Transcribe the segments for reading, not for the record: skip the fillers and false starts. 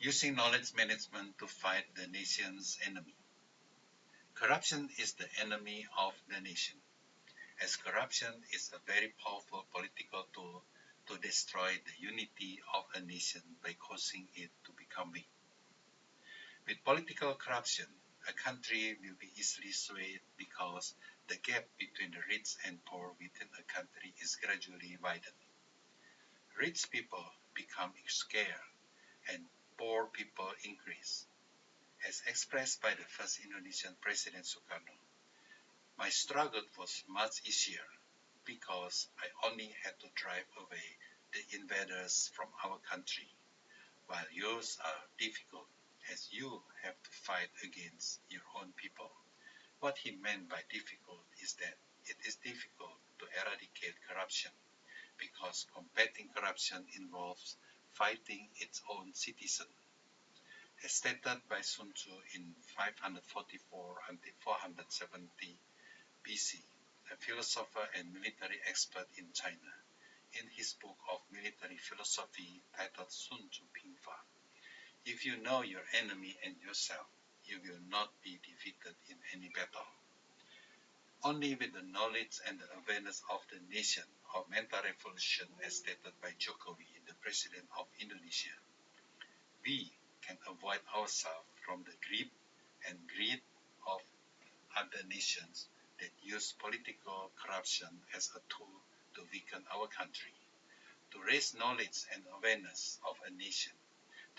Using knowledge management to fight the nation's enemy. Corruption is the enemy of the nation, as corruption is a very powerful political tool to destroy the unity of a nation by causing it to become weak. With political corruption, a country will be easily swayed because the gap between the rich and poor within a country is gradually widening. Rich people become scarce and poor people increase. As expressed by the first Indonesian President Sukarno, my struggle was much easier because I only had to drive away the invaders from our country, while yours are difficult as you have to fight against your own people. What he meant by difficult is that it is difficult to eradicate corruption because combating corruption involves fighting its own citizens. As stated by Sun Tzu in 544 until 470 BC, a philosopher and military expert in China, in his book of military philosophy titled Sun Tzu Pingfa. If you know your enemy and yourself, you will not be defeated in any battle. Only with the knowledge and the awareness of the nation of mental revolution as stated by Jokowi, the President of Indonesia, we can avoid ourselves from the grip and greed of other nations that use political corruption as a tool to weaken our country. To raise knowledge and awareness of a nation,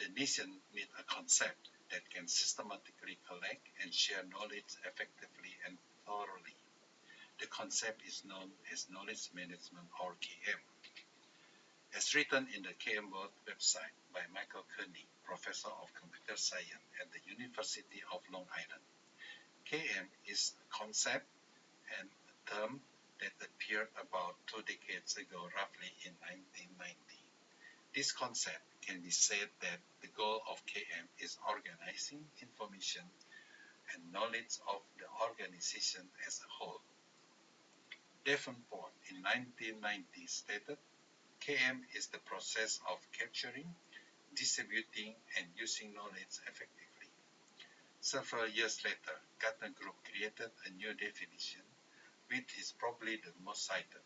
the nation needs a concept that can systematically collect and share knowledge effectively and thoroughly. The concept is known as knowledge management or KM. As written in the KM World website by Michael Kearney, Professor of Computer Science at the University of Long Island, KM is a concept and a term that appeared about 2 decades ago, roughly in 1990. This concept can be said that the goal of KM is organizing information and knowledge of the organization as a whole. Davenport in 1990 stated, KM is the process of capturing, distributing, and using knowledge effectively. Several years later, Gartner Group created a new definition, which is probably the most cited.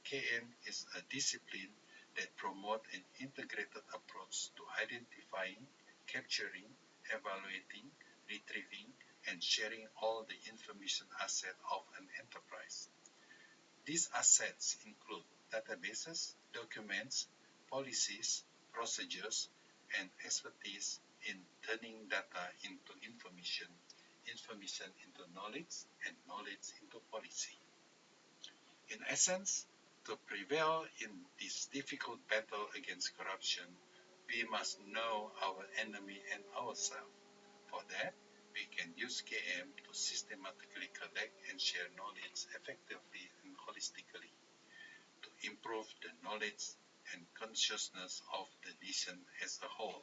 KM is a discipline that promotes an integrated approach to identifying, capturing, evaluating, retrieving, and sharing all the information assets of an enterprise. These assets include databases, documents, policies, procedures, and expertise in turning data into information, information into knowledge, and knowledge into policy. In essence, to prevail in this difficult battle against corruption, we must know our enemy and ourselves. For that, we can use KM to systematically collect and share knowledge effectively and holistically to improve the knowledge and consciousness of the nation as a whole.